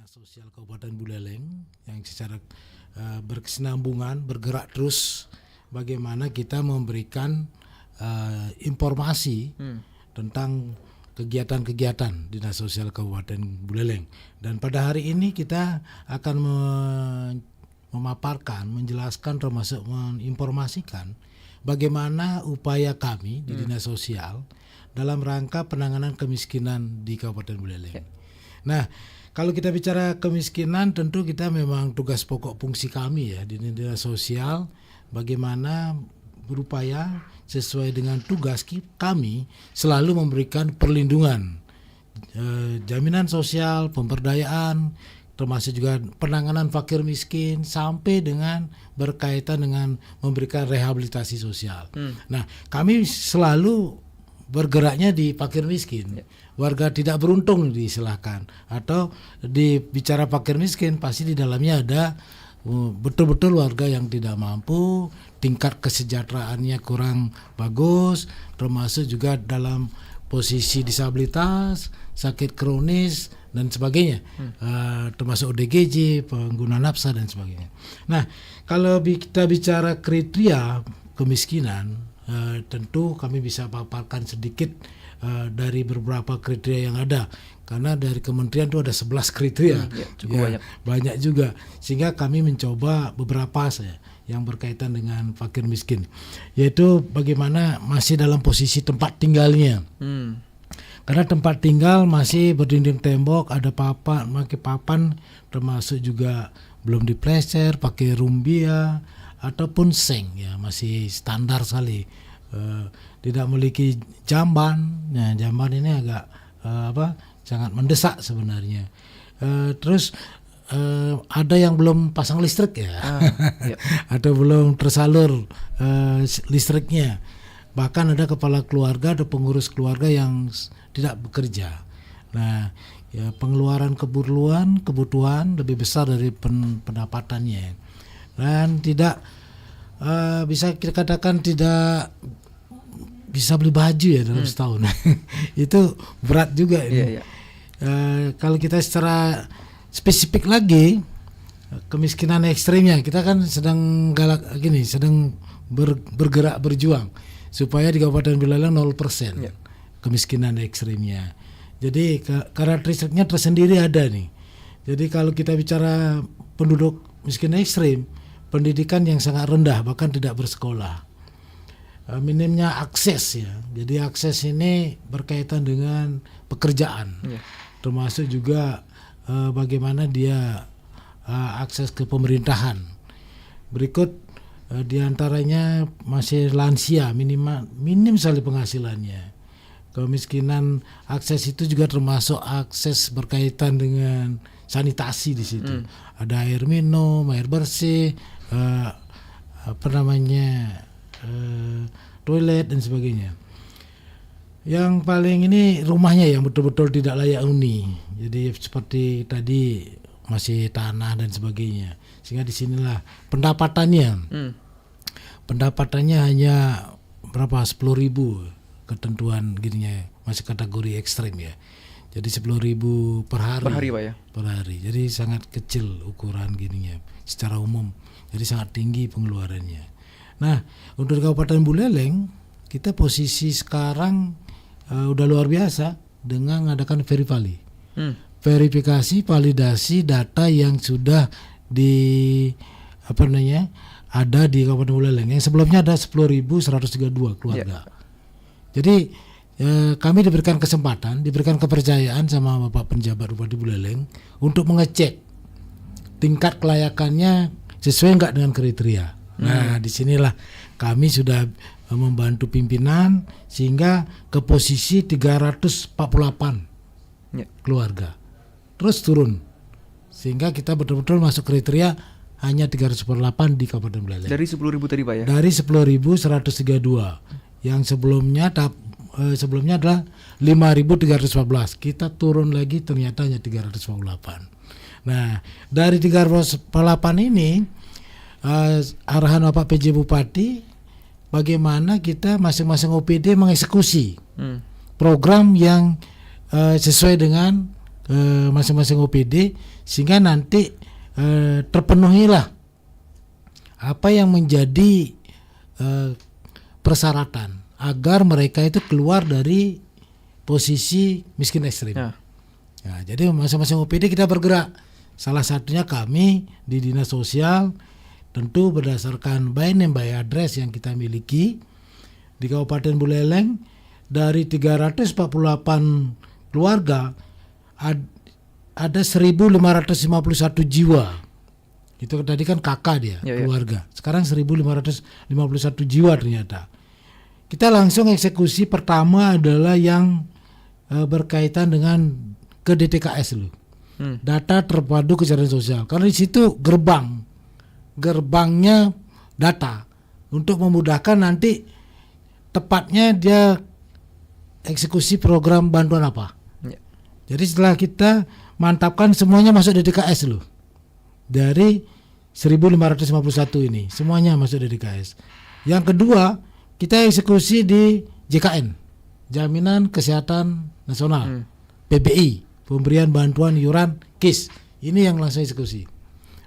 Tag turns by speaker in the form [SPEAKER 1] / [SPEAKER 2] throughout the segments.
[SPEAKER 1] Dinas Sosial Kabupaten Buleleng yang secara berkesinambungan bergerak terus bagaimana kita memberikan informasi tentang kegiatan-kegiatan Dinas Sosial Kabupaten Buleleng. Dan pada hari ini kita akan memaparkan, menjelaskan termasuk menginformasikan bagaimana upaya kami di Dinas Sosial dalam rangka penanganan kemiskinan di Kabupaten Buleleng. Nah, kalau kita bicara kemiskinan, tentu kita memang tugas pokok fungsi kami ya di Dinas Sosial bagaimana berupaya sesuai dengan tugas kami selalu memberikan perlindungan, jaminan sosial, pemberdayaan, termasuk juga penanganan fakir miskin sampai dengan berkaitan dengan memberikan rehabilitasi sosial. Nah, kami selalu bergeraknya di fakir miskin. Warga tidak beruntung disilahkan, atau dibicara fakir miskin pasti di dalamnya ada betul-betul warga yang tidak mampu, tingkat kesejahteraannya kurang bagus, termasuk juga dalam posisi disabilitas, sakit kronis dan sebagainya, termasuk ODGJ, pengguna nafsa dan sebagainya. Nah, kalau kita bicara kriteria kemiskinan, tentu kami bisa paparkan sedikit dari beberapa kriteria yang ada, karena dari kementerian itu ada 11 kriteria, cukup banyak juga, sehingga kami mencoba beberapa saja yang berkaitan dengan fakir miskin, yaitu bagaimana masih dalam posisi tempat tinggalnya. Karena tempat tinggal masih berdinding tembok, ada papan, pakai papan, termasuk juga belum diplester, pakai rumbia ataupun seng, ya masih standar sekali. Tidak memiliki jamban. Nah, jamban ini agak sangat mendesak sebenarnya. Terus ada yang belum pasang listrik ya, atau belum tersalur listriknya. Bahkan ada kepala keluarga, ada pengurus keluarga yang tidak bekerja. Nah, ya, pengeluaran kebutuhan lebih besar dari pendapatannya, dan tidak bisa kita katakan tidak bisa beli baju ya dalam setahun. Itu berat juga ini. Kalau kita secara spesifik lagi, kemiskinan ekstrimnya, kita kan sedang sedang bergerak berjuang supaya di Kabupaten Buleleng 0% kemiskinan ekstrimnya. Jadi karakteristiknya tersendiri ada nih. Jadi kalau kita bicara penduduk miskin ekstrim, pendidikan yang sangat rendah, bahkan tidak bersekolah. Minimnya akses ya. Jadi akses ini berkaitan dengan pekerjaan, termasuk juga bagaimana dia akses ke pemerintahan. Berikut diantaranya masih lansia, minim sekali penghasilannya. Kemiskinan akses itu juga termasuk akses berkaitan dengan sanitasi di situ. Ada air minum, air bersih, toilet dan sebagainya. Yang paling ini rumahnya yang betul-betul tidak layak huni. Jadi seperti tadi masih tanah dan sebagainya. Sehingga disinilah pendapatannya. Pendapatannya hanya berapa, 10.000 ketentuan gininya, masih kategori ekstrim ya. Jadi 10.000 per hari. Pak ya? Per hari. Jadi sangat kecil ukuran gininya secara umum. Jadi sangat tinggi pengeluarannya. Nah, untuk Kabupaten Buleleng kita posisi sekarang udah luar biasa dengan mengadakan verifikasi validasi data yang sudah ada di Kabupaten Buleleng. Yang sebelumnya ada 10.132 keluarga. Jadi kami diberikan kesempatan, diberikan kepercayaan sama Bapak Penjabat Bupati Buleleng untuk mengecek tingkat kelayakannya sesuai enggak dengan kriteria. Nah, disinilah kami sudah membantu pimpinan sehingga ke posisi 348 keluarga, terus turun sehingga kita betul-betul masuk kriteria hanya 348 di Kabupaten Buleleng.
[SPEAKER 2] Dari 10.000 tadi Pak ya? Dari
[SPEAKER 1] 10.132. Yang sebelumnya adalah 5.314. Kita turun lagi ternyata hanya 348. Nah, dari 348 ini arahan Bapak PJ Bupati bagaimana kita masing-masing OPD mengeksekusi program yang sesuai dengan masing-masing OPD, sehingga nanti terpenuhilah apa yang menjadi persyaratan agar mereka itu keluar dari posisi miskin ekstrim. Nah, jadi masing-masing OPD kita bergerak. Salah satunya kami di Dinas Sosial, tentu berdasarkan by name by address yang kita miliki di Kabupaten Buleleng, dari 348 keluarga ada 1.551 jiwa. Itu tadi kan kakak dia, keluarga. Sekarang 1.551 jiwa ternyata. Kita langsung eksekusi pertama adalah yang berkaitan dengan ke DTKS dulu. Data terpadu kesejahteraan sosial. Karena di situ gerbangnya data untuk memudahkan nanti tepatnya dia eksekusi program bantuan apa. Jadi setelah kita mantapkan semuanya masuk DTKS dulu. Dari 1.551 ini semuanya masuk DTKS. Yang kedua, kita eksekusi di JKN, Jaminan Kesehatan Nasional, PBI, pemberian bantuan iuran KIS. Ini yang langsung eksekusi.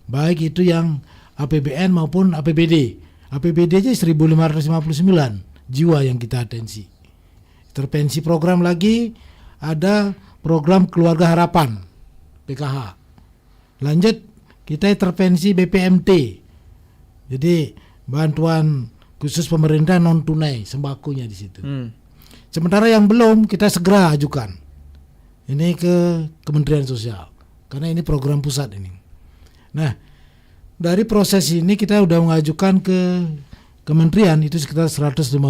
[SPEAKER 1] Baik itu yang APBN maupun APBD. APBD aja 1.559 jiwa yang kita atensi. Intervensi program lagi ada program Keluarga Harapan, PKH. Lanjut kita intervensi BPMT. Jadi bantuan khusus pemerintah non tunai sembakonya di situ. Sementara yang belum kita segera ajukan. Ini ke Kementerian Sosial karena ini program pusat ini. Nah, dari proses ini kita udah mengajukan ke kementerian itu sekitar 152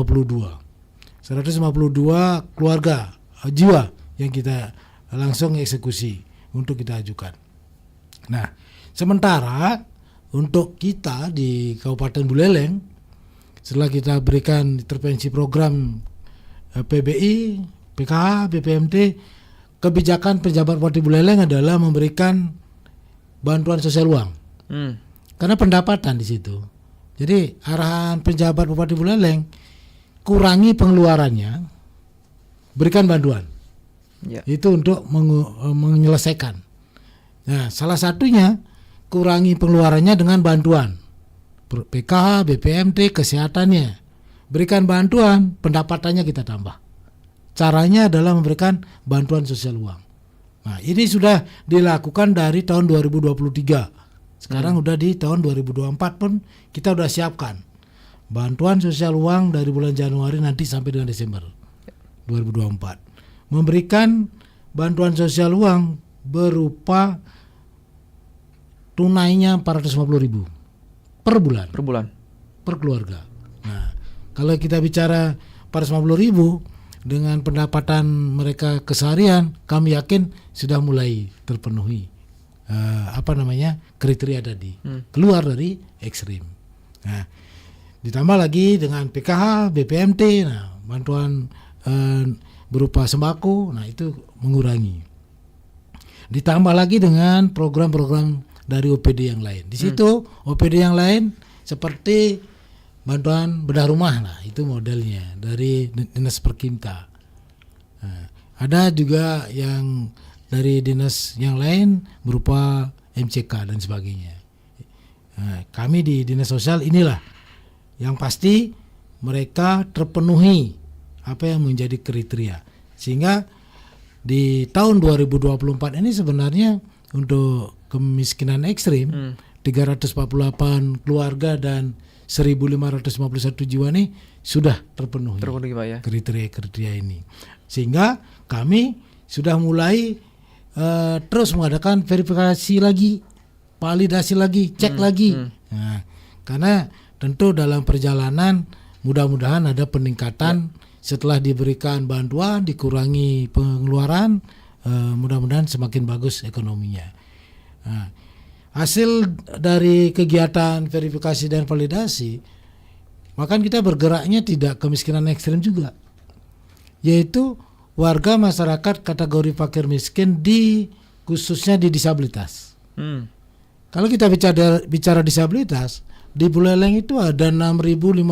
[SPEAKER 1] keluarga jiwa yang kita langsung eksekusi untuk kita ajukan. Nah, sementara untuk kita di Kabupaten Buleleng, setelah kita berikan intervensi program PBI, PKH, BPMT, kebijakan pejabat Bupati Buleleng adalah memberikan bantuan sosial uang. Karena pendapatan di situ. Jadi arahan pejabat Bupati Buleleng, kurangi pengeluarannya, berikan bantuan. Itu untuk menyelesaikan. Nah, salah satunya kurangi pengeluarannya dengan bantuan. PKH, BPMT, kesehatannya. Berikan bantuan, pendapatannya kita tambah. Caranya adalah memberikan bantuan sosial uang. Nah, ini sudah dilakukan dari tahun 2023. Sekarang udah di tahun 2024 pun kita udah siapkan bantuan sosial uang dari bulan Januari nanti sampai dengan Desember 2024. Memberikan bantuan sosial uang berupa tunainya 450.000 per bulan. Per keluarga. Nah, kalau kita bicara 450.000 dengan pendapatan mereka keseharian, kami yakin sudah mulai terpenuhi kriteria tadi, keluar dari ekstrim. Nah, ditambah lagi dengan PKH, BPMT, nah bantuan berupa sembako, nah itu mengurangi. Ditambah lagi dengan program-program dari OPD yang lain. Di situ OPD yang lain seperti bantuan bedah rumah, nah itu modelnya dari Dinas Perkinta. Nah, ada juga yang dari dinas yang lain berupa MCK dan sebagainya. Nah, kami di Dinas Sosial inilah yang pasti mereka terpenuhi apa yang menjadi kriteria. Sehingga di tahun 2024 ini sebenarnya untuk kemiskinan ekstrim 348 keluarga dan 1.551 jiwa ini sudah terpenuhi Pak, ya? Kriteria ini. Sehingga kami sudah mulai terus mengadakan verifikasi lagi, validasi lagi, cek lagi. Nah, karena tentu dalam perjalanan mudah-mudahan ada peningkatan setelah diberikan bantuan, dikurangi pengeluaran, mudah-mudahan semakin bagus ekonominya. Nah, hasil dari kegiatan verifikasi dan validasi, maka kita bergeraknya tidak kemiskinan ekstrim juga, yaitu warga masyarakat kategori fakir miskin khususnya di disabilitas. Kalau kita bicara disabilitas, di Buleleng itu ada 6.015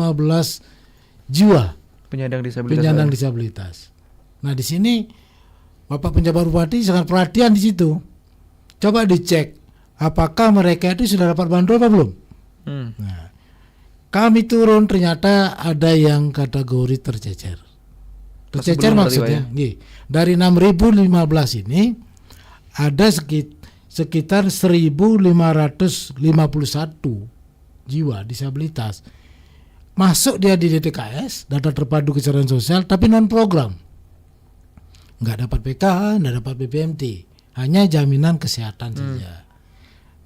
[SPEAKER 1] jiwa penyandang disabilitas. Nah, di sini Bapak penjabat bupati sangat perhatian di situ. Coba dicek apakah mereka itu sudah dapat bantuan apa belum. Nah, kami turun ternyata ada yang kategori tercecer. Tercecer maksudnya, dari 6.015 ini ada sekitar 1.551 jiwa disabilitas. Masuk dia di DTKS, data terpadu kesejahteraan sosial, tapi non program. Nggak dapat PKH, nggak dapat BPMT, hanya jaminan kesehatan saja.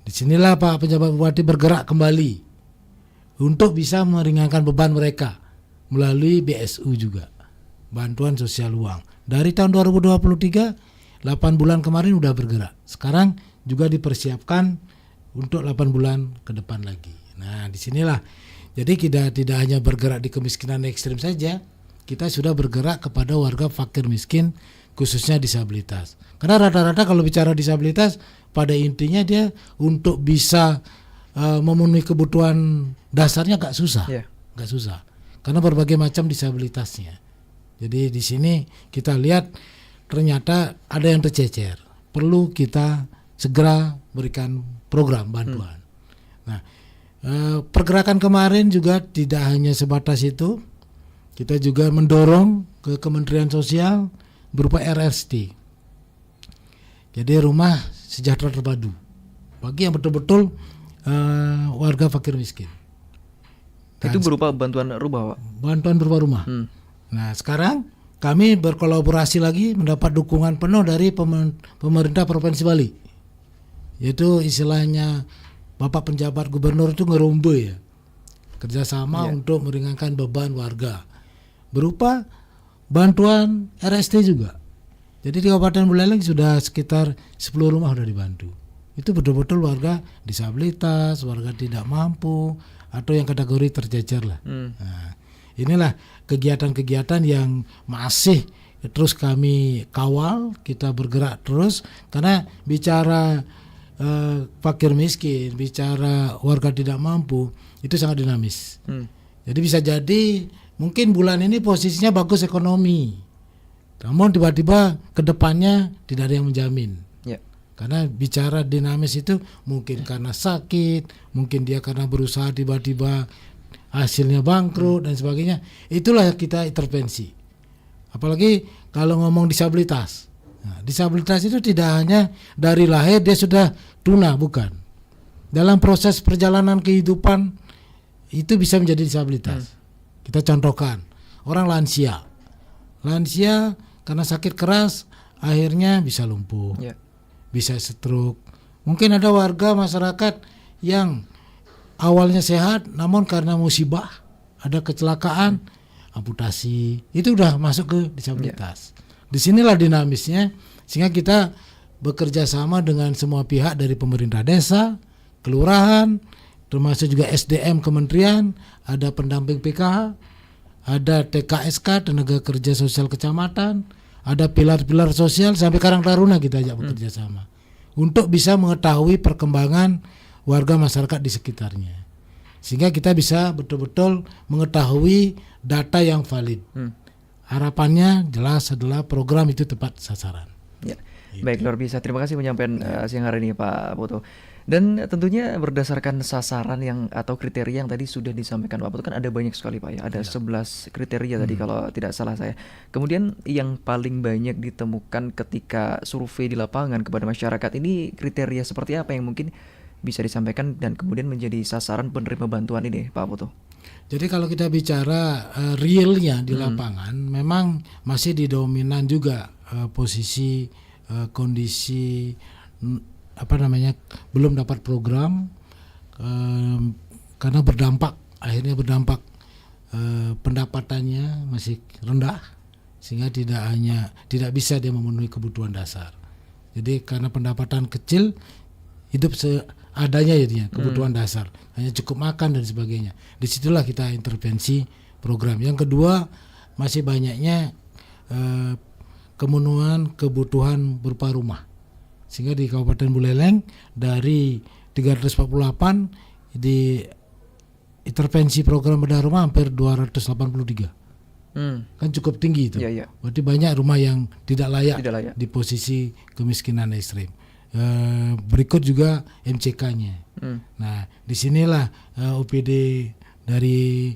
[SPEAKER 1] Disinilah Pak penjabat bupati bergerak kembali untuk bisa meringankan beban mereka melalui BSU juga, bantuan sosial uang. Dari tahun 2023, 8 bulan kemarin udah bergerak. Sekarang juga dipersiapkan untuk 8 bulan ke depan lagi. Nah, disinilah. Jadi kita tidak hanya bergerak di kemiskinan ekstrim saja, kita sudah bergerak kepada warga fakir miskin, khususnya disabilitas. Karena rata-rata kalau bicara disabilitas, pada intinya dia untuk bisa memenuhi kebutuhan dasarnya agak susah, agak susah. Karena berbagai macam disabilitasnya. Jadi di sini kita lihat ternyata ada yang tercecer. Perlu kita segera berikan program bantuan. Nah, pergerakan kemarin juga tidak hanya sebatas itu. Kita juga mendorong ke Kementerian Sosial berupa RST. Jadi rumah sejahtera terpadu bagi yang betul-betul warga fakir miskin.
[SPEAKER 2] Dan itu berupa bantuan rumah, Pak? Bantuan
[SPEAKER 1] berupa rumah. Nah, sekarang kami berkolaborasi lagi mendapat dukungan penuh dari pemerintah Provinsi Bali. Yaitu istilahnya Bapak penjabat gubernur itu ngerumbe ya. Kerjasama untuk meringankan beban warga. Berupa bantuan RST juga. Jadi di Kabupaten Buleleng sudah sekitar 10 rumah sudah dibantu. Itu betul-betul warga disabilitas, warga tidak mampu, atau yang kategori tercecer lah. Nah, inilah kegiatan-kegiatan yang masih terus kami kawal, kita bergerak terus. Karena bicara fakir miskin, bicara warga tidak mampu, itu sangat dinamis. Jadi bisa jadi mungkin bulan ini posisinya bagus ekonomi, namun tiba-tiba ke depannya tidak ada yang menjamin. Karena bicara dinamis itu mungkin karena sakit, mungkin dia karena berusaha tiba-tiba hasilnya bangkrut dan sebagainya. Itulah yang kita intervensi. Apalagi kalau ngomong disabilitas. Nah, disabilitas itu tidak hanya dari lahir dia sudah tuna, bukan. Dalam proses perjalanan kehidupan itu bisa menjadi disabilitas. Kita contohkan orang lansia. Lansia karena sakit keras akhirnya bisa lumpuh, bisa stroke. Mungkin ada warga masyarakat yang awalnya sehat, namun karena musibah, ada kecelakaan, amputasi, itu udah masuk ke disabilitas. Disinilah dinamisnya, sehingga kita bekerja sama dengan semua pihak dari pemerintah desa, kelurahan, termasuk juga SDM kementerian, ada pendamping PKH, ada TKSK, tenaga kerja sosial kecamatan, ada pilar-pilar sosial, sampai Karang Taruna kita ajak bekerja sama untuk bisa mengetahui perkembangan warga masyarakat di sekitarnya, sehingga kita bisa betul-betul mengetahui data yang valid. Harapannya jelas adalah program itu tepat sasaran.
[SPEAKER 2] Ya. Baik, luar biasa. Terima kasih penyampaian siang hari ini Pak Putu. Dan tentunya berdasarkan sasaran yang atau kriteria yang tadi sudah disampaikan Pak Putu, kan ada banyak sekali Pak ya. Ada 11 kriteria tadi kalau tidak salah saya. Kemudian yang paling banyak ditemukan ketika survei di lapangan kepada masyarakat ini kriteria seperti apa yang mungkin bisa disampaikan dan kemudian menjadi sasaran penerima bantuan ini Pak Putu?
[SPEAKER 1] Jadi kalau kita bicara realnya di lapangan, memang masih didominan juga posisi kondisi belum dapat program, karena akhirnya berdampak pendapatannya masih rendah, sehingga tidak bisa dia memenuhi kebutuhan dasar. Jadi karena pendapatan kecil, hidup seadanya jadinya, kebutuhan dasar, hanya cukup makan dan sebagainya. Disitulah kita intervensi program. Yang kedua, masih banyaknya kemenuhan kebutuhan berupa rumah, sehingga di Kabupaten Buleleng dari 348 di intervensi program bedah rumah hampir 283. Kan cukup tinggi itu.
[SPEAKER 2] Iya, iya.
[SPEAKER 1] Berarti banyak rumah yang tidak layak,
[SPEAKER 2] Tidak layak.
[SPEAKER 1] di posisi kemiskinan ekstrim. Berikut juga MCK-nya. Nah, disinilah OPD dari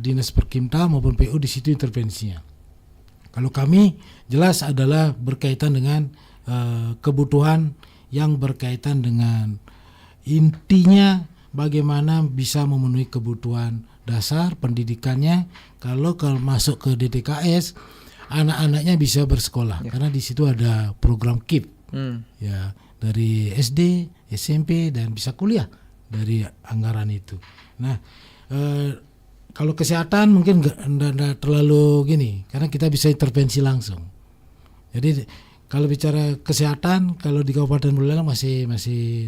[SPEAKER 1] Dinas Perkimta maupun PU di situ intervensinya. Kalau kami jelas adalah berkaitan dengan kebutuhan yang berkaitan dengan intinya bagaimana bisa memenuhi kebutuhan dasar pendidikannya. Kalau masuk ke DTKS, anak-anaknya bisa bersekolah karena di situ ada program KIP ya, dari SD, SMP dan bisa kuliah dari anggaran itu. Nah, kalau kesehatan mungkin nggak terlalu gini karena kita bisa intervensi langsung. Jadi kalau bicara kesehatan, kalau di Kabupaten Buleleng masih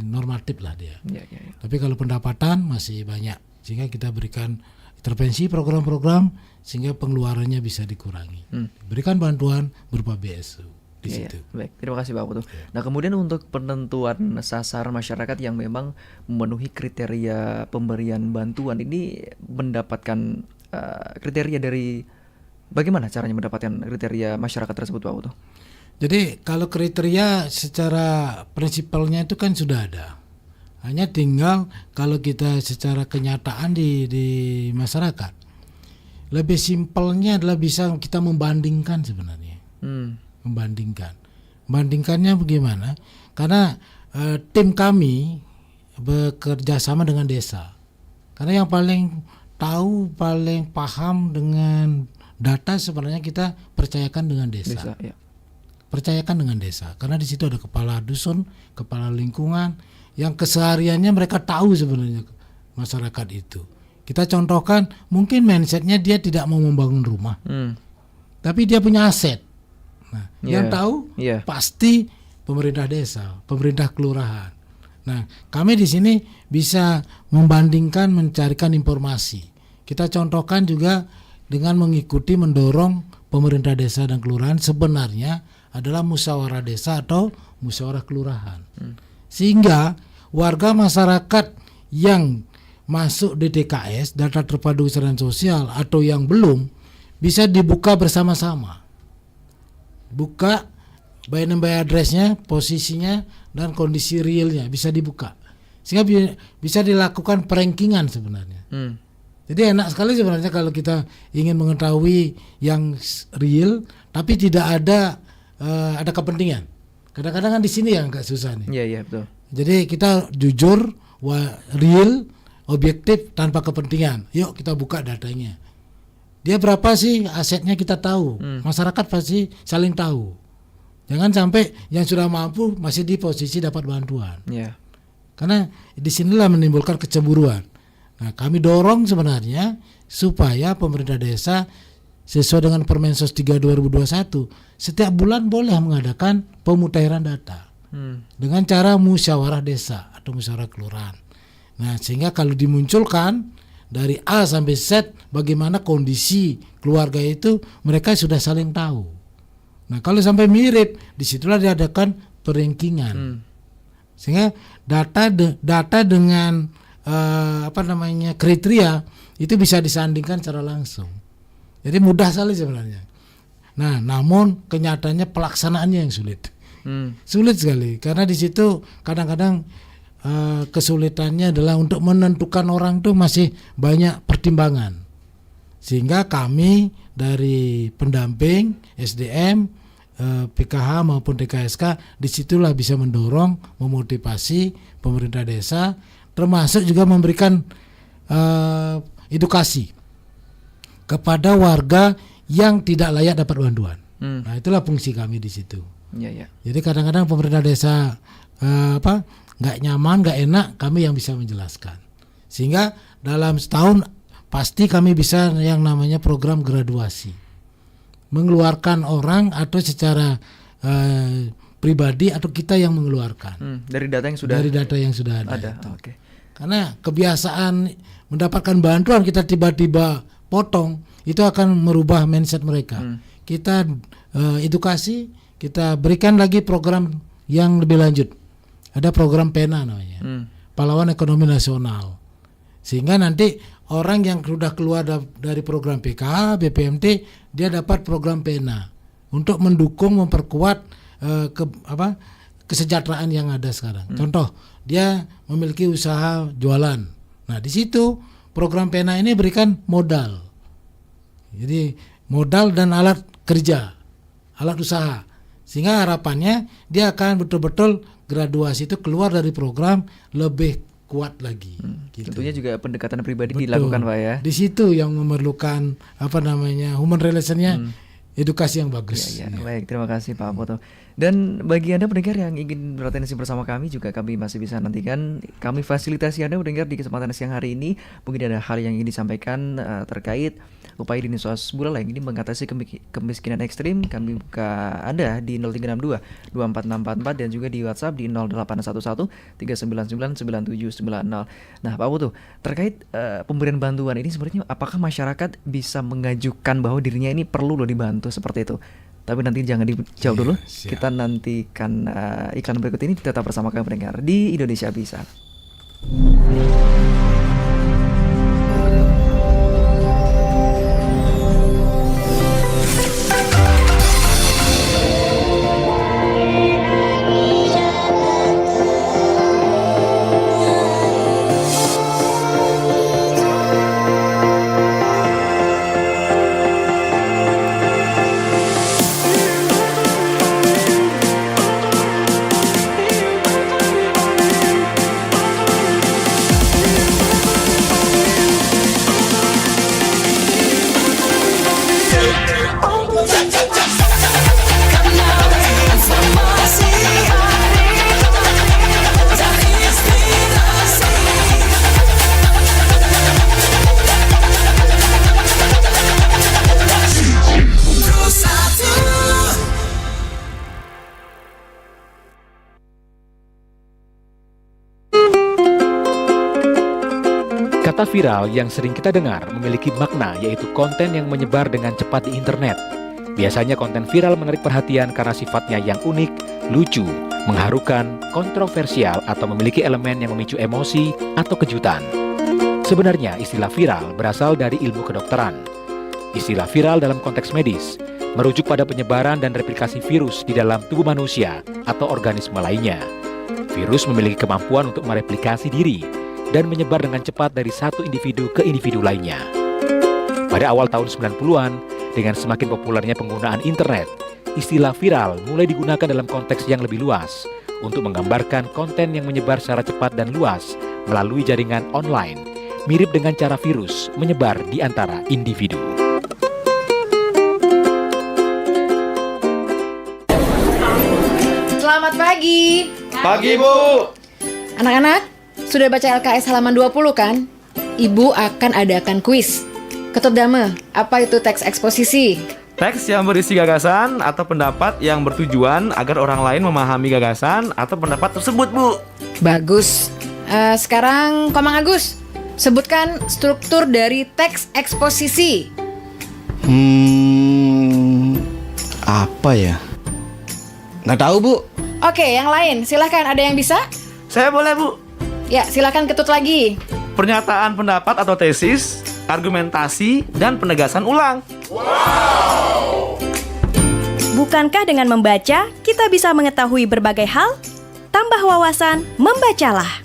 [SPEAKER 1] normatif lah dia.
[SPEAKER 2] Ya.
[SPEAKER 1] Tapi kalau pendapatan masih banyak, sehingga kita berikan intervensi program-program sehingga pengeluarannya bisa dikurangi. Berikan bantuan berupa BSU di situ.
[SPEAKER 2] Baik, terima kasih Pak Putu. Nah, kemudian untuk penentuan sasaran masyarakat yang memang memenuhi kriteria pemberian bantuan ini mendapatkan kriteria dari bagaimana caranya mendapatkan kriteria masyarakat tersebut Pak Putu?
[SPEAKER 1] Jadi kalau kriteria secara prinsipalnya itu kan sudah ada. Hanya tinggal kalau kita secara kenyataan di masyarakat, lebih simpelnya adalah bisa kita membandingkan sebenarnya. Membandingkannya bagaimana? Karena tim kami bekerja sama dengan desa. Karena yang paling tahu, paling paham dengan data sebenarnya kita percayakan dengan desa.
[SPEAKER 2] Ya.
[SPEAKER 1] Percayakan dengan desa, karena di situ ada kepala dusun, kepala lingkungan yang kesehariannya mereka tahu sebenarnya masyarakat itu. Kita contohkan, mungkin mindsetnya dia tidak mau membangun rumah, tapi dia punya aset. Nah, yang tahu pasti pemerintah desa, pemerintah kelurahan. Nah, kami di sini bisa membandingkan, mencarikan informasi. Kita contohkan juga dengan mengikuti, mendorong pemerintah desa dan kelurahan sebenarnya adalah musyawarah desa atau musyawarah kelurahan. Sehingga warga masyarakat yang masuk DTKS, data terpadu kesejahteraan sosial, atau yang belum, bisa dibuka bersama-sama. Buka by name by address-nya, posisinya, dan kondisi realnya bisa dibuka. Sehingga bisa dilakukan perankingan sebenarnya. Jadi enak sekali sebenarnya kalau kita ingin mengetahui yang real, tapi tidak ada kepentingan. Kadang-kadang kan di sini yang agak susah nih.
[SPEAKER 2] Iya, betul.
[SPEAKER 1] Jadi kita jujur, real, objektif, tanpa kepentingan. Yuk kita buka datanya. Dia berapa sih asetnya kita tahu. Masyarakat pasti saling tahu. Jangan sampai yang sudah mampu masih di posisi dapat bantuan. Karena disinilah menimbulkan kecemburuan. Nah, kami dorong sebenarnya supaya pemerintah desa sesuai dengan Permensos 3 2021 setiap bulan boleh mengadakan pemutahiran data dengan cara musyawarah desa atau musyawarah kelurahan. Nah, sehingga kalau dimunculkan dari A sampai Z bagaimana kondisi keluarga itu, mereka sudah saling tahu. Nah, kalau sampai mirip, disitulah diadakan perankingan. Sehingga data dengan kriteria itu bisa disandingkan secara langsung. Jadi mudah sekali sebenarnya. Nah, namun kenyataannya pelaksanaannya yang sulit. Sulit sekali karena di situ kadang-kadang kesulitannya adalah untuk menentukan orang itu masih banyak pertimbangan. Sehingga kami dari pendamping SDM, PKH maupun DKSK disitulah bisa mendorong, memotivasi pemerintah desa, termasuk juga memberikan edukasi kepada warga yang tidak layak dapat bantuan. Nah, itulah fungsi kami di situ. Jadi kadang-kadang pemerintah desa nggak nyaman, nggak enak, kami yang bisa menjelaskan. Sehingga dalam setahun pasti kami bisa yang namanya program graduasi, mengeluarkan orang atau secara pribadi atau kita yang mengeluarkan
[SPEAKER 2] dari data yang sudah ada.
[SPEAKER 1] Karena kebiasaan mendapatkan bantuan kita tiba-tiba potong, itu akan merubah mindset mereka. Kita edukasi, kita berikan lagi program yang lebih lanjut. Ada program PENA namanya, Pahlawan Ekonomi Nasional. Sehingga nanti orang yang sudah keluar dari program PKH, BPMT, dia dapat program PENA untuk mendukung, memperkuat kesejahteraan yang ada sekarang. Contoh, dia memiliki usaha jualan. Nah, di situ program PENA ini berikan modal. Jadi modal dan alat kerja, alat usaha. Sehingga harapannya dia akan betul-betul graduasi itu keluar dari program lebih kuat lagi. Gitu.
[SPEAKER 2] Tentunya juga pendekatan pribadi
[SPEAKER 1] Betul.
[SPEAKER 2] dilakukan Pak ya.
[SPEAKER 1] Di situ yang memerlukan human relation-nya edukasi yang bagus.
[SPEAKER 2] Ya, baik, terima kasih Pak Putu. Dan bagi Anda pendengar yang ingin beratensi bersama kami juga kami masih bisa nantikan. Kami fasilitasi Anda mendengar di kesempatan siang hari ini. Mungkin ada hal yang ingin disampaikan terkait upaya Dinsos Buleleng ini mengatasi kemiskinan ekstrim. Kami buka Anda di 0362 24644 dan juga di WhatsApp di 0811 399 9790. Nah, Pak Putu, terkait pemberian bantuan ini sebenarnya apakah masyarakat bisa mengajukan bahwa dirinya ini perlu loh dibantu seperti itu? Tapi nanti jangan dijawab dulu.
[SPEAKER 1] Siap.
[SPEAKER 2] Kita nantikan iklan berikut ini. Tetap bersama kami pendengar di Indonesia Bisa.
[SPEAKER 3] Kata viral yang sering kita dengar memiliki makna, yaitu konten yang menyebar dengan cepat di internet. Biasanya konten viral menarik perhatian karena sifatnya yang unik, lucu, mengharukan, kontroversial, atau memiliki elemen yang memicu emosi atau kejutan. Sebenarnya istilah viral berasal dari ilmu kedokteran. Istilah viral dalam konteks medis merujuk pada penyebaran dan replikasi virus di dalam tubuh manusia atau organisme lainnya. Virus memiliki kemampuan untuk mereplikasi diri dan menyebar dengan cepat dari satu individu ke individu lainnya. Pada awal tahun 90-an, dengan semakin populernya penggunaan internet, istilah viral mulai digunakan dalam konteks yang lebih luas untuk menggambarkan konten yang menyebar secara cepat dan luas melalui jaringan online, mirip dengan cara virus menyebar di antara individu.
[SPEAKER 4] Selamat pagi.
[SPEAKER 5] Pagi, Bu.
[SPEAKER 4] Anak-anak, sudah baca LKS halaman 20 kan? Ibu akan adakan kuis. Ketut Dame, apa itu teks eksposisi?
[SPEAKER 5] Teks yang berisi gagasan atau pendapat yang bertujuan agar orang lain memahami gagasan atau pendapat tersebut, Bu.
[SPEAKER 4] Bagus. Sekarang Komang Agus, sebutkan struktur dari teks eksposisi.
[SPEAKER 6] Apa ya? Nggak tahu, Bu.
[SPEAKER 4] Oke, yang lain, silahkan. Ada yang bisa?
[SPEAKER 5] Saya boleh, Bu.
[SPEAKER 4] Ya, silahkan Ketut lagi.
[SPEAKER 5] Pernyataan pendapat atau tesis, argumentasi, dan penegasan ulang.
[SPEAKER 7] Bukankah dengan membaca, kita bisa mengetahui berbagai hal? Tambah wawasan, membacalah.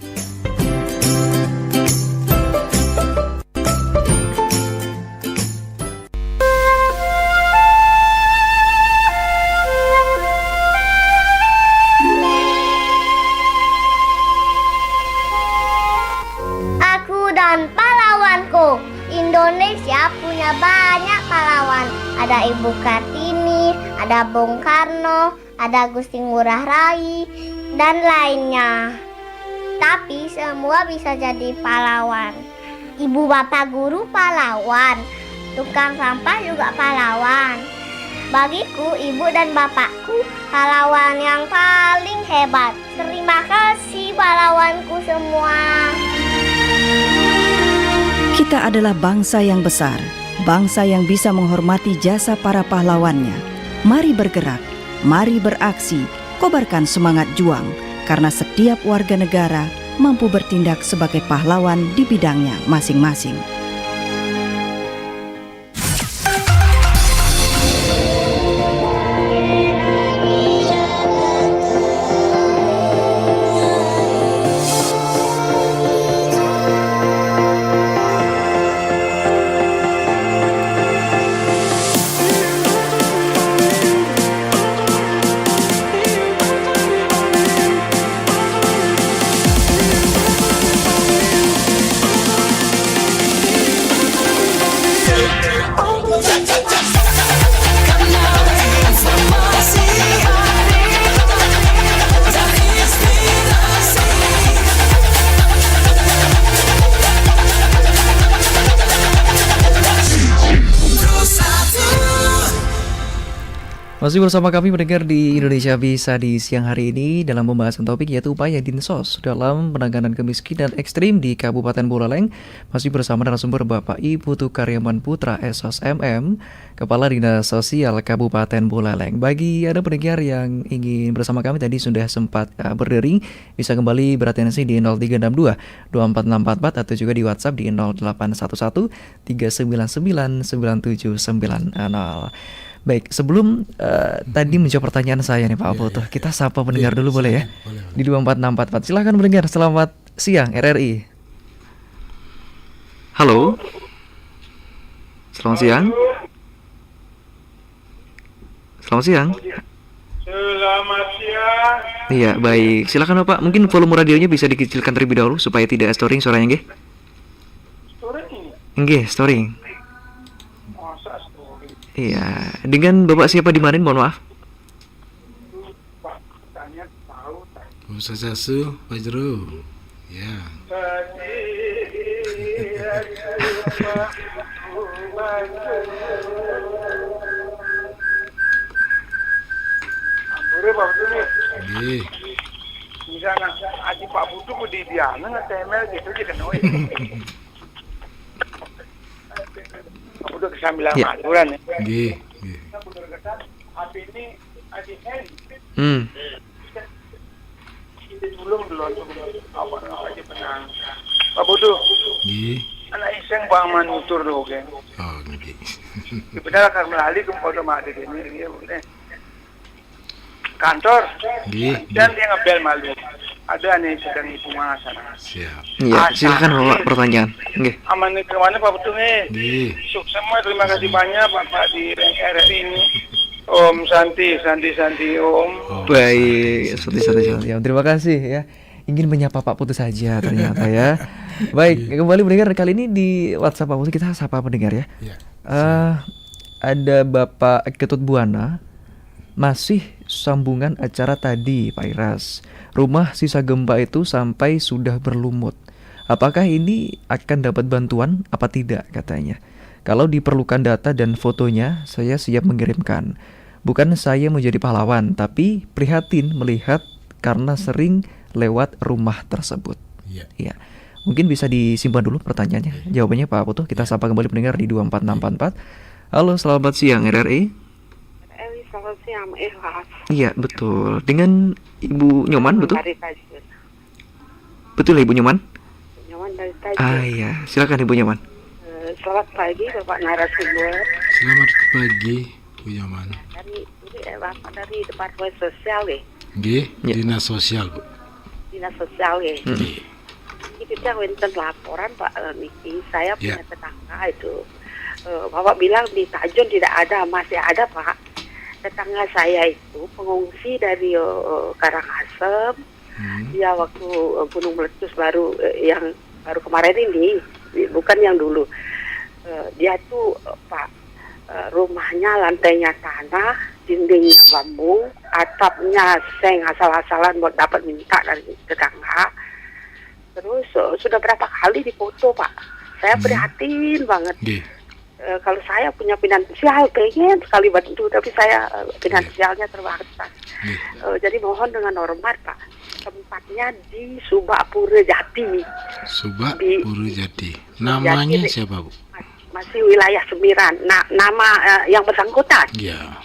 [SPEAKER 8] Aku dan pahlawanku. Indonesia punya banyak pahlawan. Ada Ibu Kartini, ada Bung Karno, ada Gusti Ngurah Rai, dan lainnya. Tapi semua bisa jadi pahlawan. Ibu bapak guru pahlawan, tukang sampah juga pahlawan. Bagiku, ibu dan bapakku pahlawan yang paling hebat. Terima kasih pahlawanku semua.
[SPEAKER 7] Kita adalah bangsa yang besar, bangsa yang bisa menghormati jasa para pahlawannya. Mari bergerak, mari beraksi, kobarkan semangat juang, karena setiap warga negara mampu bertindak sebagai pahlawan di bidangnya masing-masing.
[SPEAKER 2] Masih bersama kami mendengar di Indonesia Bisa di siang hari ini dalam pembahasan topik yaitu upaya Dinsos dalam penanganan kemiskinan ekstrim di Kabupaten Buleleng. Masih bersama narasumber Bapak Ibu Karyaman Putra SOSMM, Kepala Dinas Sosial Kabupaten Buleleng. Bagi Anda pendengar yang ingin bersama kami tadi sudah sempat berdering, bisa kembali beratensi di 0362 24644 atau juga di WhatsApp di 0811 399 9790. Baik, sebelum tadi menjawab pertanyaan saya nih Pak Putu, kita sapa pendengar dulu boleh ya?
[SPEAKER 1] Boleh.
[SPEAKER 2] Di 24644. Silahkan pendengar, selamat siang RRI. Halo. Selamat siang. Selamat siang.
[SPEAKER 9] Selamat siang.
[SPEAKER 2] Iya, baik. Silakan Bapak, mungkin volume radionya bisa dikecilkan terlebih dahulu supaya tidak storing suaranya nggih.
[SPEAKER 9] Storing.
[SPEAKER 2] Nggih, storing.
[SPEAKER 9] Masa storing?
[SPEAKER 2] Iya, dengan Bapak siapa di mana? Mohon maaf.
[SPEAKER 9] Pak, tanya tahu tak?
[SPEAKER 1] Ustaz Sasu, Pak Jero. Ya.
[SPEAKER 9] Ampure Pak Butuh nih.
[SPEAKER 1] Nggih.
[SPEAKER 9] Misalnya aji Pak Butuh ku di biana nge-temel gitu aja kan oi. Pak Butuh kesambilan
[SPEAKER 2] Ya.
[SPEAKER 9] aturan ya.
[SPEAKER 1] Nggih. Nggih.
[SPEAKER 9] Api ini aji Henry. Belum apa aja penang. Pak Butuh,
[SPEAKER 1] Nggih.
[SPEAKER 9] anak iseng bang manutur doh kan.
[SPEAKER 1] Oh, nggih.
[SPEAKER 9] Sebenarnya akan melalui ke foto mati ini dia boleh. Kantor
[SPEAKER 1] Nggih.
[SPEAKER 9] dan dia ngebel malu. Ada nih sedang ibu sana.
[SPEAKER 1] Siap.
[SPEAKER 2] Iya, silakan Bapak pertanyaan. Nggih.
[SPEAKER 9] Aman nih kemana Pak Betul nih?
[SPEAKER 1] Nggih.
[SPEAKER 9] Sukses semua, terima kasih banyak Bapak di RRI ini. Om Santi Om.
[SPEAKER 2] Baik, santai. Ya, terima kasih ya. Ingin menyapa Pak Putu saja ternyata ya. Baik, kembali mendengar kali ini di WhatsApp Pak Putu kita sapa pendengar ya.
[SPEAKER 1] Ya.
[SPEAKER 2] Ada Bapak Ketut Buana. Masih sambungan acara tadi Pak Iras. Rumah sisa gempa itu sampai sudah berlumut. Apakah ini akan dapat bantuan apa tidak katanya? Kalau diperlukan data dan fotonya, saya siap mengirimkan. Bukan saya menjadi pahlawan, tapi prihatin melihat karena sering lewat rumah tersebut.
[SPEAKER 1] Iya.
[SPEAKER 2] Ya. Mungkin bisa disimpan dulu pertanyaannya. Jawabannya Pak Putu, kita sapa kembali pendengar di 24644. Halo, selamat siang RRI.
[SPEAKER 10] Selamat siang, Ikhlas.
[SPEAKER 2] Iya, betul. Dengan Ibu Nyoman, betul?
[SPEAKER 10] Dari Tajur.
[SPEAKER 2] Betul ya Ibu Nyoman?
[SPEAKER 10] Nyoman dari Tajur.
[SPEAKER 2] Iya, silakan Ibu Nyoman.
[SPEAKER 10] Selamat pagi Bapak narasumber.
[SPEAKER 1] Selamat pagi, Bu Yaman.
[SPEAKER 10] Dari Bapak dari Departemen Sosial ya.
[SPEAKER 1] Nggih,
[SPEAKER 2] Ya.
[SPEAKER 1] Dinas Sosial, Bu.
[SPEAKER 10] Dinas Sosial ya.
[SPEAKER 1] Nggih.
[SPEAKER 10] Jadi kita wenten laporan Pak Niki, saya punya
[SPEAKER 1] Ya.
[SPEAKER 10] tetangga itu. Bapak bilang di Tajur tidak ada, masih ada Pak. Tetangga saya itu pengungsi dari Karangasem. Dia waktu gunung meletus baru yang baru kemarin ini, bukan yang dulu. Dia tuh Pak, rumahnya lantainya tanah, dindingnya bambu, atapnya seng asal-asalan buat dapat minta dari tetangga. Terus sudah berapa kali dipoto Pak. Saya prihatin banget.
[SPEAKER 1] Nggih.
[SPEAKER 10] Kalau saya punya finansial pengen sekali bantu, tapi saya finansialnya terbatas. Jadi mohon dengan hormat Pak, tempatnya di Subak Pura Jati.
[SPEAKER 1] Subak
[SPEAKER 10] Di-
[SPEAKER 1] Pura Jati. Namanya
[SPEAKER 10] Jati,
[SPEAKER 1] siapa, Bu?
[SPEAKER 10] Masih wilayah Sembiran. Nama yang bersangkutan.
[SPEAKER 1] Ya.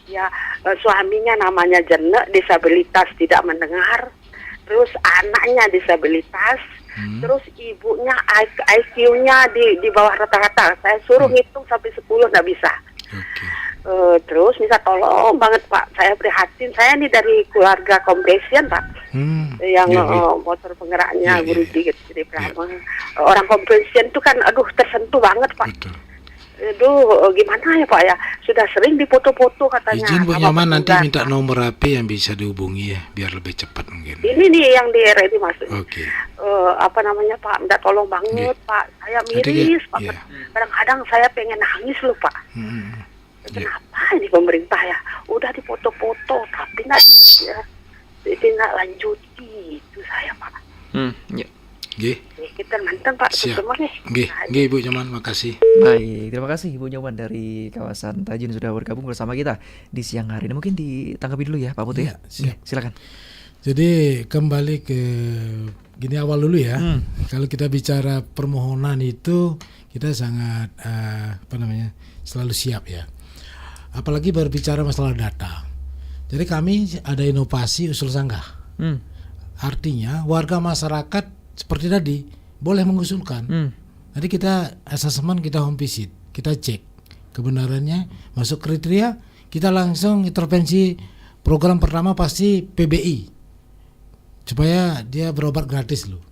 [SPEAKER 10] Ya, suaminya namanya Jene, disabilitas tidak mendengar. Terus anaknya disabilitas. Terus ibunya IQ-nya di bawah rata-rata. Saya suruh ngitung sampai 10 nggak bisa.
[SPEAKER 1] Oke.
[SPEAKER 10] Terus minta tolong banget Pak. Saya prihatin. Saya ini dari keluarga Compassion Pak. Yang
[SPEAKER 1] Iya, iya.
[SPEAKER 10] motor penggeraknya
[SPEAKER 1] Iya,
[SPEAKER 10] Guru
[SPEAKER 1] iya.
[SPEAKER 10] Jadi Brahma. Orang Compassion itu kan aduh tersentuh banget Pak.
[SPEAKER 1] Betul.
[SPEAKER 10] Aduh gimana ya Pak ya. Sudah sering dipoto-foto katanya.
[SPEAKER 1] Izin Bu
[SPEAKER 10] sama
[SPEAKER 1] Yaman nanti
[SPEAKER 10] petugas,
[SPEAKER 1] minta
[SPEAKER 10] Pak.
[SPEAKER 1] nomor HP yang bisa dihubungi ya, biar lebih cepat mungkin.
[SPEAKER 10] Ini nih yang di RRI maksudnya.
[SPEAKER 1] Oke.
[SPEAKER 10] Apa namanya Pak, minta tolong banget
[SPEAKER 1] Nggih.
[SPEAKER 10] Pak. Saya
[SPEAKER 1] Ada
[SPEAKER 10] miris
[SPEAKER 1] ya?
[SPEAKER 10] banget.
[SPEAKER 1] Iya.
[SPEAKER 10] Kadang-kadang saya pengen nangis loh Pak. Kenapa ini pemerintah ya? Udah dipoto-foto tapi nggak tidak lanjuti itu saya Pak.
[SPEAKER 2] Ya.
[SPEAKER 1] Nggih.
[SPEAKER 10] Mantan Pak,
[SPEAKER 1] Siap.
[SPEAKER 10] semua nih.
[SPEAKER 1] Nggih Ibu Nyoman, makasih.
[SPEAKER 2] Baik, terima kasih Ibu Nyoman dari kawasan Tajun sudah bergabung bersama kita di siang hari ini. Mungkin ditanggapi dulu ya Pak Putu ya.
[SPEAKER 1] Iya, siap.
[SPEAKER 2] Silakan.
[SPEAKER 1] Jadi kembali ke gini awal dulu ya. Kalau kita bicara permohonan itu kita sangat selalu siap ya. Apalagi berbicara masalah data. Jadi kami ada inovasi usul sanggah. Artinya warga masyarakat seperti tadi boleh mengusulkan. Nanti kita assessment, kita home visit, kita cek kebenarannya masuk kriteria, kita langsung intervensi. Program pertama pasti PBI supaya dia berobat gratis loh.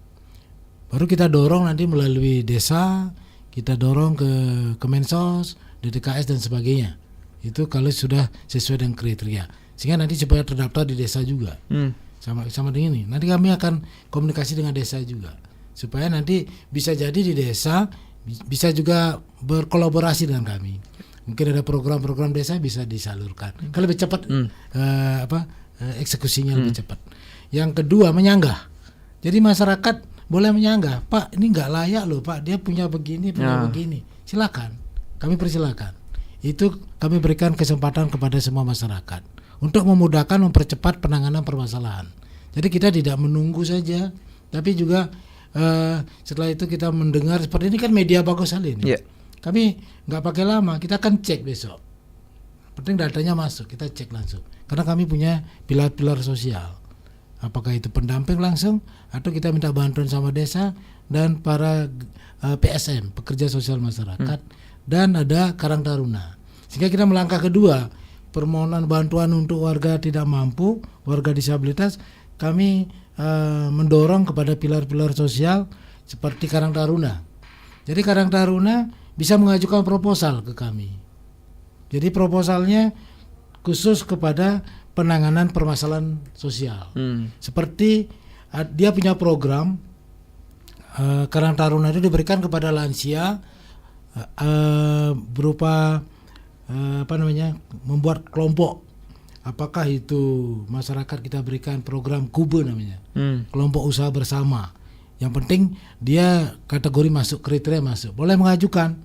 [SPEAKER 1] Baru kita dorong nanti melalui desa, kita dorong ke Kemensos, DTKS dan sebagainya. Itu kalau sudah sesuai dengan kriteria, sehingga nanti supaya terdaftar di desa juga. Sama dengan ini. Nanti kami akan komunikasi dengan desa juga, supaya nanti bisa jadi di desa bisa juga berkolaborasi dengan kami. Mungkin ada program-program desa bisa disalurkan. Kalau lebih cepat eksekusinya lebih cepat. Yang kedua, menyanggah. Jadi masyarakat boleh menyanggah, Pak ini nggak layak loh Pak, dia punya begini, begini. Silakan, kami persilakan. Itu kami berikan kesempatan kepada semua masyarakat untuk memudahkan, mempercepat penanganan permasalahan. Jadi kita tidak menunggu saja, tapi juga setelah itu kita mendengar seperti ini kan media bagus sekali ini. Kami nggak pakai lama, kita akan cek besok. Penting datanya masuk, kita cek langsung. Karena kami punya pilar-pilar sosial. Apakah itu pendamping langsung atau kita minta bantuan sama desa dan para PSM, pekerja sosial masyarakat, dan ada Karang Taruna. Sehingga kita melangkah kedua, permohonan bantuan untuk warga tidak mampu, warga disabilitas, kami mendorong kepada pilar-pilar sosial seperti Karang Taruna. Jadi Karang Taruna bisa mengajukan proposal ke kami. Jadi proposalnya khusus kepada penanganan permasalahan sosial. Seperti dia punya program Karang Taruna itu diberikan kepada lansia berupa membuat kelompok. Apakah itu masyarakat kita berikan program KUBE namanya, kelompok usaha bersama. Yang penting dia kategori masuk, kriteria masuk, boleh mengajukan.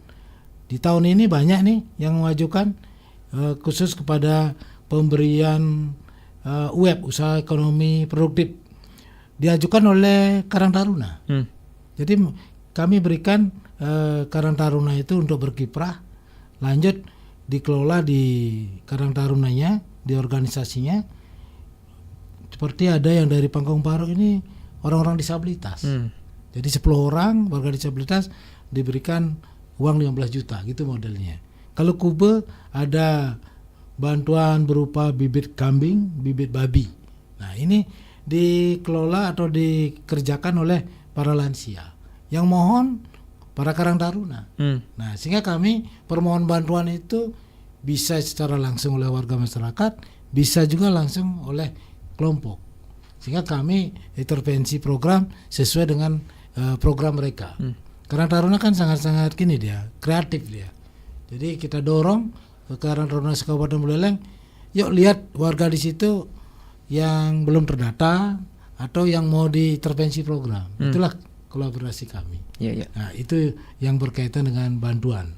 [SPEAKER 1] Di tahun ini banyak nih yang mengajukan khusus kepada pemberian web usaha ekonomi produktif diajukan oleh Karang Taruna. Jadi kami berikan Karang Taruna itu untuk berkiprah, lanjut dikelola di Karang Tarunanya, di organisasinya. Seperti ada yang dari Pangkong Paruk ini orang-orang disabilitas. Jadi 10 orang warga disabilitas diberikan uang 15 juta gitu modelnya. Kalau KUBE ada bantuan berupa bibit kambing, bibit babi. Nah, ini dikelola atau dikerjakan oleh para lansia. Yang mohon para Karang Taruna. Nah, sehingga kami permohon bantuan itu bisa secara langsung oleh warga masyarakat, bisa juga langsung oleh kelompok. Sehingga kami intervensi program sesuai dengan program mereka. Karang Taruna kan sangat-sangat kreatif dia. Jadi kita dorong ke Karang Taruna Kabupaten Buleleng, yuk lihat warga di situ yang belum terdata atau yang mau diintervensi program. Itulah kolaborasi kami. Nah, itu yang berkaitan dengan bantuan.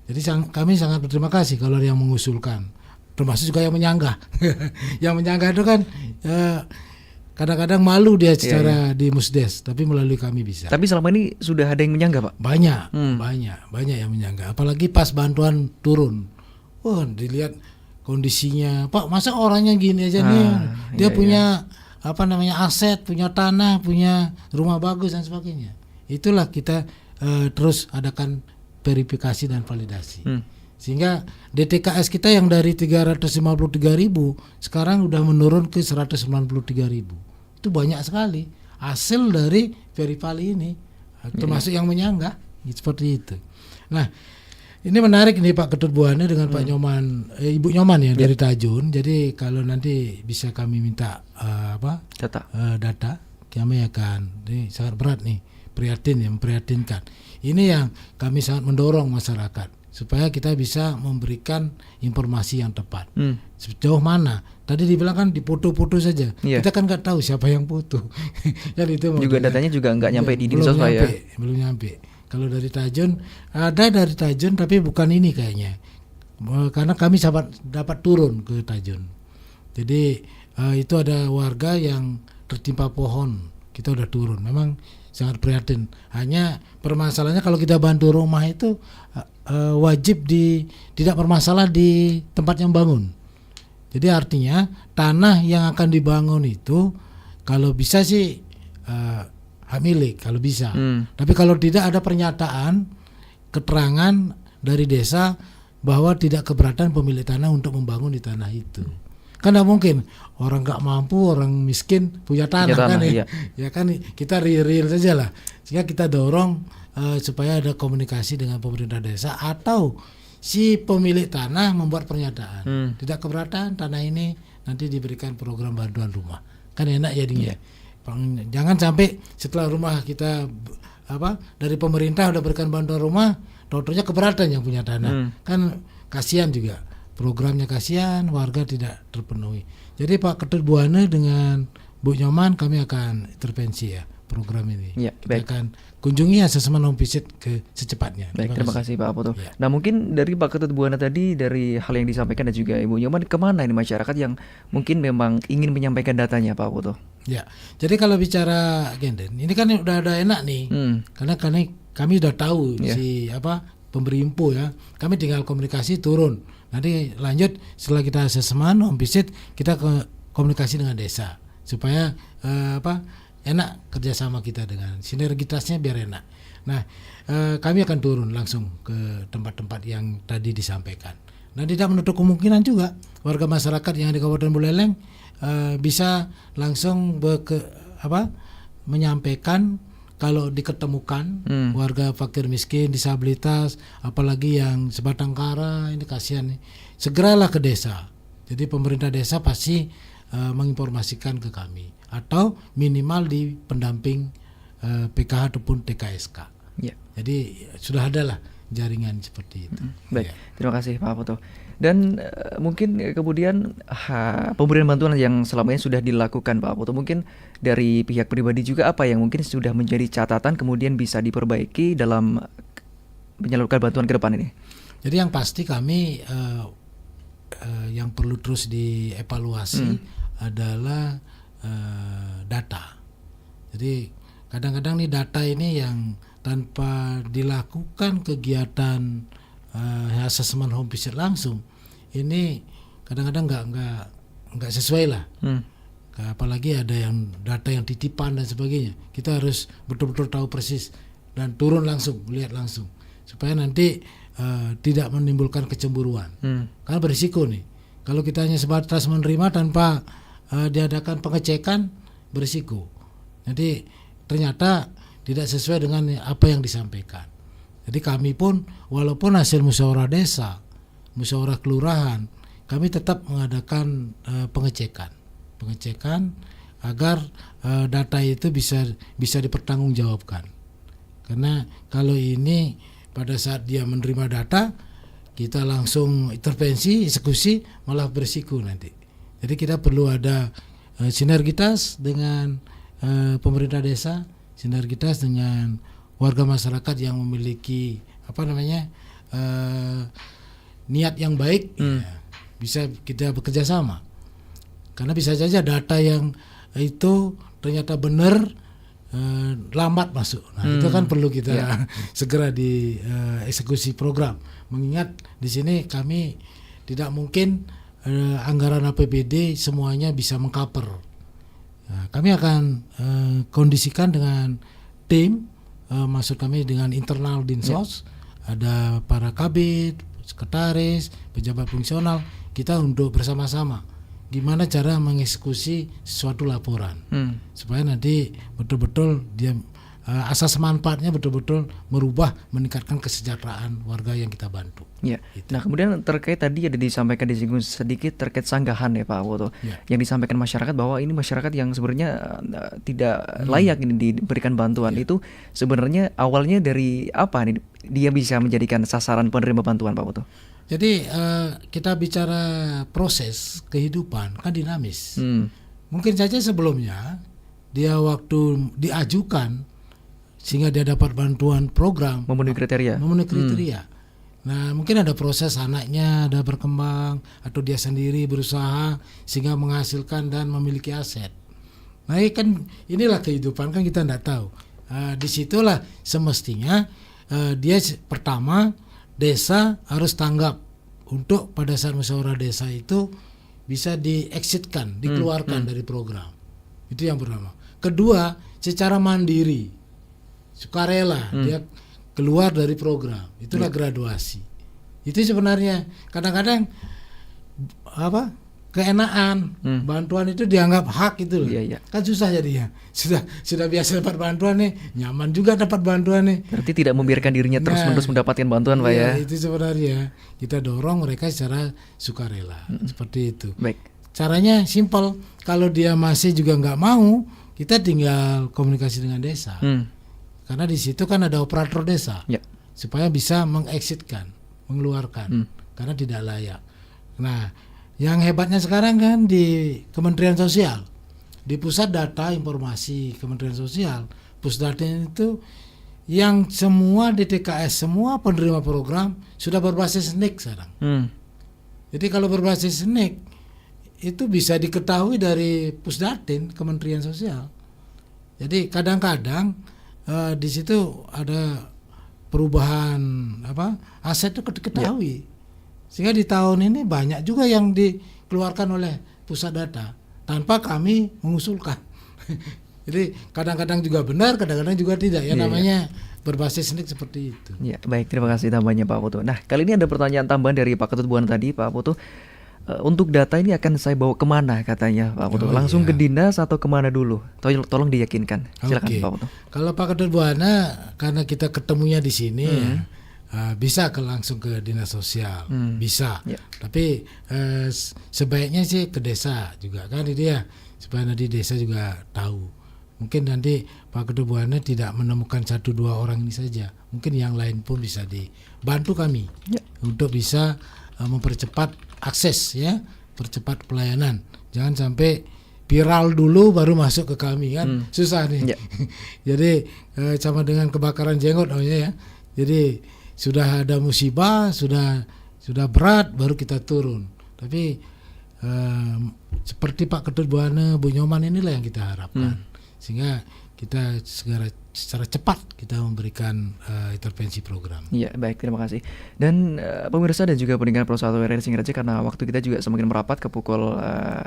[SPEAKER 1] Jadi kami sangat berterima kasih kalau ada yang mengusulkan, termasuk juga yang menyanggah. Yang menyanggah itu kan kadang-kadang malu dia secara di Musdes, tapi melalui kami bisa.
[SPEAKER 2] Tapi selama ini sudah ada yang menyanggah, Pak?
[SPEAKER 1] Banyak yang menyanggah. Apalagi pas bantuan turun, dilihat kondisinya, Pak, masa orangnya gini aja nih? Dia punya aset, punya tanah, punya rumah bagus dan sebagainya. Itulah kita terus adakan verifikasi dan validasi. Sehingga DTKS kita yang dari 353.000 sekarang udah menurun ke 193.000. Itu banyak sekali hasil dari verifali ini, termasuk yang menyanggah seperti itu. Nah, ini menarik nih Pak Ketut Buana dengan Pak Nyoman, Ibu Nyoman ya dari Tajun. Jadi kalau nanti bisa kami minta data, kami akan, ini sangat berat nih, memprihatinkan. Ini yang kami sangat mendorong masyarakat. supaya kita bisa memberikan informasi yang tepat. Sejauh mana? Tadi dibilang kan dipoto-foto saja.
[SPEAKER 2] Iya.
[SPEAKER 1] Kita kan nggak tahu siapa yang foto. Kan itu
[SPEAKER 2] Juga
[SPEAKER 1] makanya.
[SPEAKER 2] datanya juga nggak nyampe di
[SPEAKER 1] Belum
[SPEAKER 2] Dinsos Pak ya.
[SPEAKER 1] nyampe, belum nyampe. Kalau dari Tajun ada dari Tajun tapi bukan ini kayaknya. Karena kami dapat turun ke Tajun. Jadi itu ada warga yang tertimpa pohon. Kita udah turun. Memang sangat prihatin. Hanya permasalahannya kalau kita bantu rumah itu wajib tidak bermasalah di tempat yang bangun. Jadi artinya tanah yang akan dibangun itu kalau bisa sih hak milik kalau bisa. Tapi kalau tidak ada pernyataan keterangan dari desa bahwa tidak keberatan pemilik tanah untuk membangun di tanah itu. Kan tidak mungkin orang nggak mampu, orang miskin punya tanah, kan
[SPEAKER 2] iya.
[SPEAKER 1] ya kan kita real saja lah. Sehingga kita dorong supaya ada komunikasi dengan pemerintah desa atau si pemilik tanah membuat pernyataan tidak keberatan tanah ini nanti diberikan program bantuan rumah. Kan enak jadinya. Jangan sampai setelah rumah kita dari pemerintah udah berikan bantuan rumah, totalnya keberatan yang punya tanah. Kan kasihan juga. Programnya kasihan, warga tidak terpenuhi. Jadi Pak Ketut Buana dengan Bu Nyoman kami akan intervensi ya program ini.
[SPEAKER 2] Ya,
[SPEAKER 1] kita
[SPEAKER 2] baik.
[SPEAKER 1] akan kunjungi asesmen home visit secepatnya.
[SPEAKER 2] Terima kasih Pak Putu.
[SPEAKER 1] Ya.
[SPEAKER 2] Nah mungkin dari Pak Ketut Buana tadi dari hal yang disampaikan dan juga Ibu Nyoman, kemana ini masyarakat yang mungkin memang ingin menyampaikan datanya Pak Putu?
[SPEAKER 1] Ya, jadi kalau bicara Genden, ini kan udah ada enak nih, karena kami udah tahu si pemberi info ya, kami tinggal komunikasi turun. Nanti lanjut setelah kita asesmen home visit kita komunikasi dengan desa supaya enak kerjasama kita dengan sinergitasnya biar enak. Nah kami akan turun langsung ke tempat-tempat yang tadi disampaikan. Nah tidak menutup kemungkinan juga warga masyarakat yang di Kabupaten Buleleng bisa langsung menyampaikan kalau diketemukan warga fakir miskin, disabilitas, apalagi yang sebatang kara, ini kasihan nih, segeralah ke desa. Jadi pemerintah desa pasti menginformasikan ke kami atau minimal di pendamping PKH ataupun TKSK.
[SPEAKER 2] Ya.
[SPEAKER 1] Jadi sudah ada lah jaringan seperti itu.
[SPEAKER 2] Baik,
[SPEAKER 1] Ya.
[SPEAKER 2] terima kasih Pak Putu. Dan mungkin kemudian pemberian bantuan yang selama ini sudah dilakukan Pak Putu, mungkin dari pihak pribadi juga apa yang mungkin sudah menjadi catatan kemudian bisa diperbaiki dalam menyalurkan bantuan ke depan ini?
[SPEAKER 1] Jadi yang pasti kami yang perlu terus dievaluasi adalah data. Jadi kadang-kadang nih data ini yang tanpa dilakukan kegiatan asesmen home visit langsung, ini kadang-kadang nggak sesuai lah. Apalagi ada yang data yang titipan dan sebagainya. Kita harus betul-betul tahu persis dan turun langsung, lihat langsung supaya nanti tidak menimbulkan kecemburuan. Karena berisiko nih. Kalau kita hanya sebatas menerima tanpa diadakan pengecekan, berisiko. Nanti ternyata tidak sesuai dengan apa yang disampaikan. Jadi kami pun walaupun hasil musyawarah desa, musyawarah kelurahan, kami tetap mengadakan pengecekan agar data itu bisa dipertanggungjawabkan. Karena kalau ini pada saat dia menerima data, kita langsung intervensi, eksekusi, malah berisiko nanti. Jadi kita perlu ada sinergitas dengan pemerintah desa, sinergitas dengan warga masyarakat yang memiliki niat yang baik, ya, bisa kita bekerja sama. Karena bisa saja data yang itu ternyata benar lambat masuk. Nah itu kan perlu kita segera dieksekusi program. Mengingat di sini kami tidak mungkin anggaran APBD semuanya bisa mengcover. Nah, kami akan kondisikan dengan tim. Maksud kami dengan internal Dinsos, ada para kabid, sekretaris, pejabat fungsional, kita untuk bersama-sama gimana cara mengeksekusi suatu laporan supaya nanti betul-betul dia asas manfaatnya betul-betul meningkatkan kesejahteraan warga yang kita bantu.
[SPEAKER 2] Ya. Nah kemudian terkait tadi ada disampaikan disinggung sedikit terkait sanggahan ya Pak Woto, yang disampaikan masyarakat bahwa ini masyarakat yang sebenarnya tidak layak ini diberikan bantuan. Itu sebenarnya awalnya dari apa nih? dia bisa menjadikan sasaran penerima bantuan Pak Putu?
[SPEAKER 1] Jadi kita bicara proses kehidupan kan dinamis. Mungkin saja sebelumnya dia waktu diajukan sehingga dia dapat bantuan program
[SPEAKER 2] Memenuhi kriteria.
[SPEAKER 1] Nah, mungkin ada proses anaknya ada berkembang atau dia sendiri berusaha sehingga menghasilkan dan memiliki aset. Nah, inilah kehidupan kan kita tidak tahu. Disitulah semestinya dia pertama desa harus tanggap untuk pada saat musyawarah desa itu bisa di-exitkan, dikeluarkan dari program. Itu yang pertama. Kedua, secara mandiri, sukarela dia keluar dari program. Itulah graduasi. Itu sebenarnya kadang-kadang keenaan bantuan itu dianggap hak itu loh. Kan susah jadinya. Sudah biasa dapat bantuan nih, nyaman juga dapat bantuan nih.
[SPEAKER 2] Berarti tidak membiarkan dirinya terus-menerus mendapatkan bantuan Pak ya.
[SPEAKER 1] Itu sebenarnya kita dorong mereka secara sukarela seperti itu.
[SPEAKER 2] Baik.
[SPEAKER 1] Caranya simpel. Kalau dia masih juga nggak mau, kita tinggal komunikasi dengan desa. Karena di situ kan ada operator desa, supaya bisa mengexitkan, mengeluarkan, karena tidak layak. Nah, yang hebatnya sekarang kan di Kementerian Sosial, di pusat data informasi Kementerian Sosial, pusdata itu yang semua DTKS, semua penerima program sudah berbasis NIK sekarang. Jadi kalau berbasis NIK itu bisa diketahui dari Pusdatin Kementerian Sosial. Jadi kadang-kadang di situ ada perubahan aset itu diketahui. Sehingga di tahun ini banyak juga yang dikeluarkan oleh pusat data tanpa kami mengusulkan. Jadi kadang-kadang juga benar, kadang-kadang juga tidak. Namanya berbasis NIK seperti itu.
[SPEAKER 2] Ya, baik, terima kasih tambahnya Pak Putu. Nah, kali ini ada pertanyaan tambahan dari Pak Ketut Buana tadi, Pak Putu. Untuk data ini akan saya bawa kemana katanya Pak Putu? Langsung ke dinas atau kemana dulu? Tolong diyakinkan. Silakan Pak Putu.
[SPEAKER 1] Kalau Pak Ketut Buana, karena kita ketemunya di sini bisa langsung ke dinas sosial, bisa. Tapi sebaiknya sih ke desa juga kan dia, supaya nanti desa juga tahu. Mungkin nanti Pak Ketut Buana tidak menemukan 1-2 orang ini saja. Mungkin yang lain pun bisa dibantu kami untuk bisa mempercepat akses percepat pelayanan. Jangan sampai viral dulu baru masuk ke kami kan, susah nih. Jadi sama dengan kebakaran jenggot ya. Jadi sudah ada musibah, sudah berat baru kita turun. Tapi seperti Pak Ketut Buana, Bu Nyoman inilah yang kita harapkan. Sehingga kita secara cepat kita memberikan intervensi program.
[SPEAKER 2] Iya, baik, terima kasih. Dan pemirsa dan juga pendengar Pro 1 RRI Singaraja, karena waktu kita juga semakin merapat ke pukul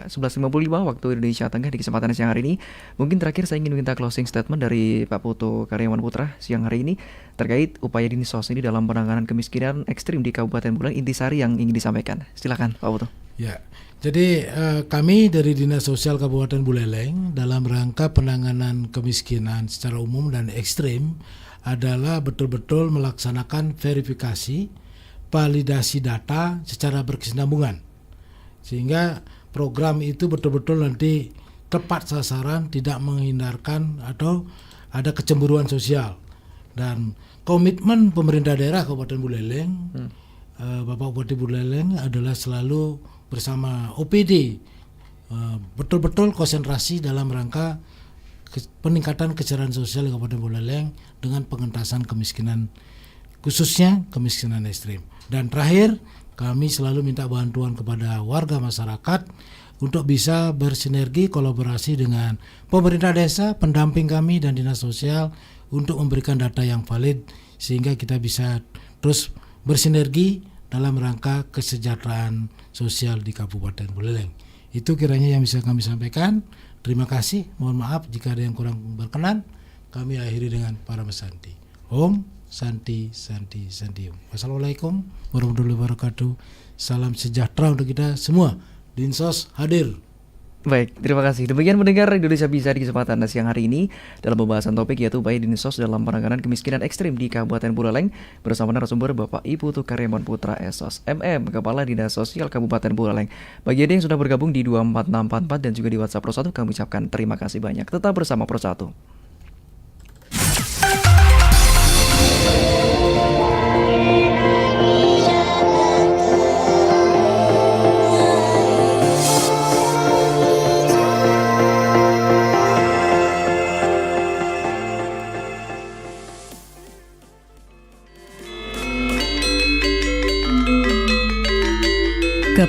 [SPEAKER 2] 11.55 waktu Indonesia Tengah di kesempatan siang hari ini. Mungkin terakhir saya ingin minta closing statement dari Pak Putu Karyawan Putra siang hari ini terkait upaya Dinsos ini dalam penanganan kemiskinan ekstrim di Kabupaten Buleleng, intisari yang ingin disampaikan. Silakan Pak Putu.
[SPEAKER 1] Ya. Jadi kami dari Dinas Sosial Kabupaten Buleleng dalam rangka penanganan kemiskinan secara umum dan ekstrim adalah betul-betul melaksanakan verifikasi, validasi data secara berkesinambungan. Sehingga program itu betul-betul nanti tepat sasaran, tidak menghindarkan atau ada kecemburuan sosial. Dan komitmen pemerintah daerah Kabupaten Buleleng, Bapak Bupati Buleleng adalah selalu bersama OPD betul-betul konsentrasi dalam rangka peningkatan kesejahteraan sosial di Kabupaten Buleleng dengan pengentasan kemiskinan, khususnya kemiskinan ekstrim. Dan terakhir, kami selalu minta bantuan kepada warga masyarakat untuk bisa bersinergi kolaborasi dengan pemerintah desa, pendamping kami dan dinas sosial untuk memberikan data yang valid sehingga kita bisa terus bersinergi dalam rangka kesejahteraan sosial di Kabupaten Buleleng. Itu kiranya yang bisa kami sampaikan. Terima kasih. Mohon maaf jika ada yang kurang berkenan. Kami akhiri dengan para mesanti. Om Santi Santi Santi Om. Wassalamualaikum warahmatullahi wabarakatuh. Salam sejahtera untuk kita semua. Dinsos hadir.
[SPEAKER 2] Baik, terima kasih. Demikian mendengar Indonesia Bisa di kesempatan siang hari ini dalam pembahasan topik yaitu upaya Dinsos dalam penanganan kemiskinan ekstrim di Kabupaten Buleleng bersama narasumber Bapak Ibu Karyawan Putra Esos MM, Kepala Dinas Sosial Kabupaten Buleleng. Bagi Anda yang sudah bergabung di 24644 dan juga di WhatsApp Pro 1, kami ucapkan terima kasih banyak. Tetap bersama Pro 1.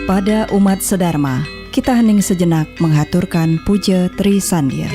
[SPEAKER 7] Pada umat sedharma, kita hening sejenak menghaturkan puja Tri Sandir.